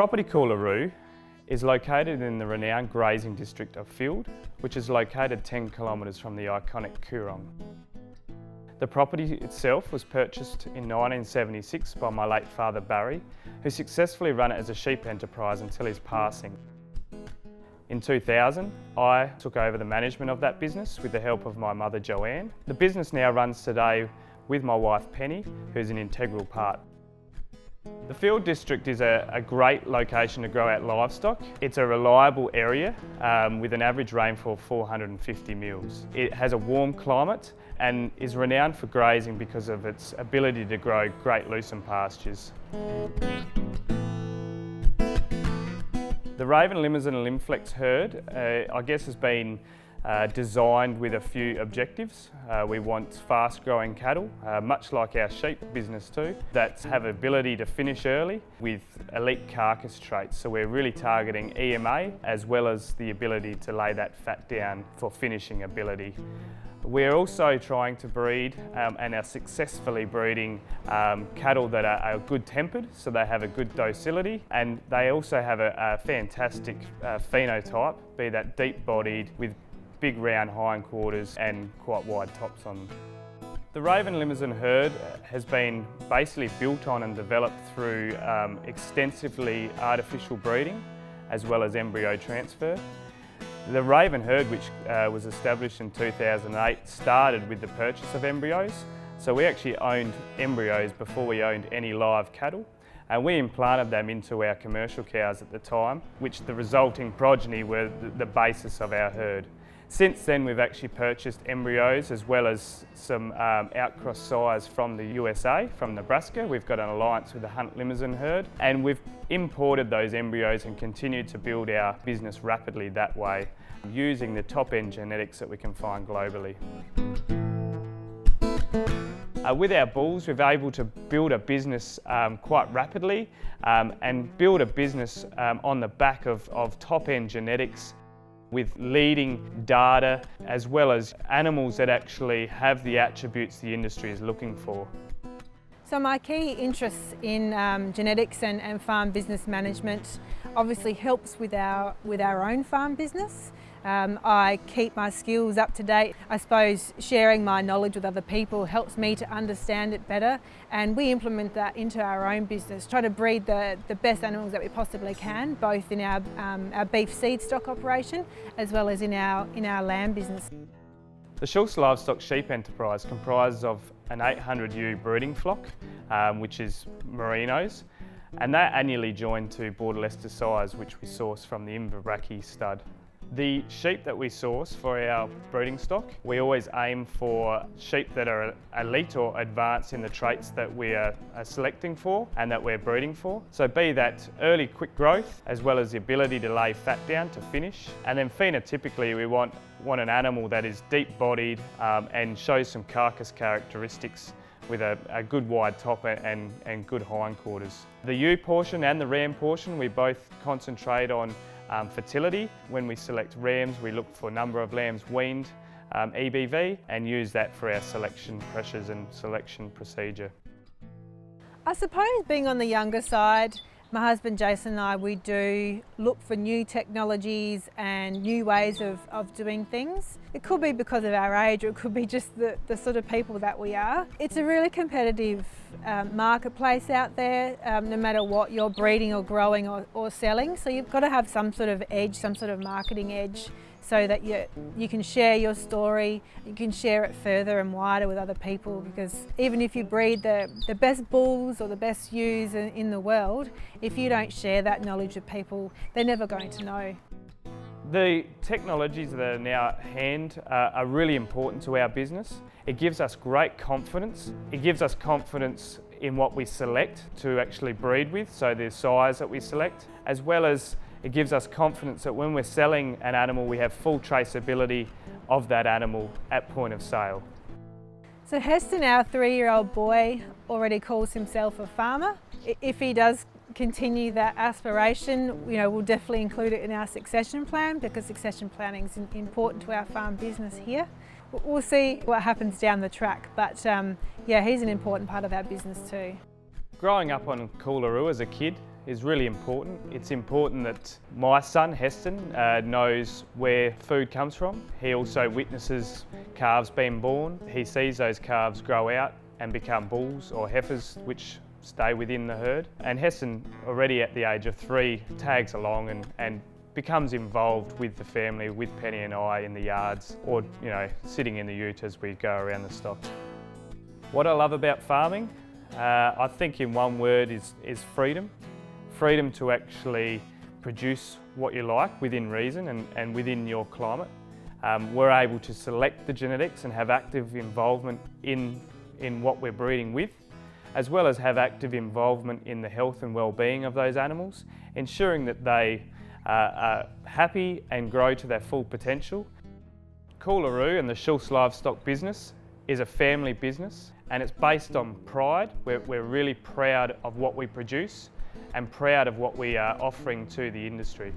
property Coolaroo is located in the renowned grazing district of Field, which is located 10 kilometres from the iconic Coorong. The property itself was purchased in 1976 by my late father Barry, who successfully ran it as a sheep enterprise until his passing. In 2000, I took over the management of that business with the help of my mother Joanne. The business now runs today with my wife Penny, who's an integral part. The Field District is a great location to grow out livestock. It's a reliable area with an average rainfall of 450 mils. It has a warm climate and is renowned for grazing because of its ability to grow great lucerne pastures. The Raven Limousin and Limflex herd, I guess, has been designed with a few objectives. We want fast-growing cattle, much like our sheep business too, that have ability to finish early with elite carcass traits. So we're really targeting EMA as well as the ability to lay that fat down for finishing ability. We're also trying to breed and are successfully breeding cattle that are good-tempered, so they have a good docility, and they also have a fantastic phenotype, be that deep-bodied with big round hindquarters and quite wide tops on them. The Raven Limousin herd has been basically built on and developed through extensively artificial breeding as well as embryo transfer. The Raven herd, which was established in 2008, started with the purchase of embryos. So we actually owned embryos before we owned any live cattle, and we implanted them into our commercial cows at the time, which the resulting progeny were the basis of our herd. Since then, we've actually purchased embryos as well as some outcross sires from the USA, from Nebraska. We've got an alliance with the Hunt Limousin herd, and we've imported those embryos and continued to build our business rapidly that way, using the top-end genetics that we can find globally. With our bulls, we've been able to build a business quite rapidly and build a business on the back of top-end genetics, with leading data as well as animals that actually have the attributes the industry is looking for. So my key interests in genetics and farm business management obviously helps with our own farm business. I keep my skills up to date. I suppose sharing my knowledge with other people helps me to understand it better, and we implement that into our own business, try to breed the best animals that we possibly can, both in our beef seed stock operation as well as in our lamb business. The Schulz Livestock sheep enterprise comprises of an 800 ewe breeding flock, which is merinos, and they're annually joined to Border Leicester sires, which we source from the Inverbrachy stud. The sheep that we source for our breeding stock, we always aim for sheep that are elite or advanced in the traits that we are selecting for and that we're breeding for. So be that early quick growth as well as the ability to lay fat down to finish. And then phenotypically we want an animal that is deep bodied and shows some carcass characteristics with a good wide top and good hindquarters. The ewe portion and the ram portion, we both concentrate on fertility. When we select rams, we look for number of lambs weaned, EBV, and use that for our selection pressures and selection procedure. I suppose being on the younger side, my husband Jason and I, we do look for new technologies and new ways of doing things. It could be because of our age, or it could be just the sort of people that we are. It's a really competitive marketplace out there, no matter what you're breeding or growing or selling. So you've got to have some sort of edge, some sort of marketing edge, so that you can share your story, you can share it further and wider with other people, because even if you breed the best bulls or the best ewes in the world, if you don't share that knowledge with people, they're never going to know. The technologies that are now at hand are really important to our business. It gives us great confidence. It gives us confidence in what we select to actually breed with, so the size that we select, as well as it gives us confidence that when we're selling an animal, we have full traceability of that animal at point of sale. So Heston, our 3-year-old boy, already calls himself a farmer. If he does continue that aspiration, we'll definitely include it in our succession plan, because succession planning is important to our farm business here. We'll see what happens down the track, but yeah, he's an important part of our business too. Growing up on Coolaroo as a kid, is really important. It's important that my son, Heston, knows where food comes from. He also witnesses calves being born. He sees those calves grow out and become bulls or heifers, which stay within the herd. And Heston, already at the age of 3, tags along and becomes involved with the family, with Penny and I in the yards, or sitting in the ute as we go around the stock. What I love about farming, I think in one word is freedom. Freedom to actually produce what you like within reason and within your climate. We're able to select the genetics and have active involvement in what we're breeding with, as well as have active involvement in the health and well-being of those animals, ensuring that they are happy and grow to their full potential. Coolaroo and the Schulz Livestock business is a family business, and it's based on pride. We're really proud of what we produce and proud of what we are offering to the industry.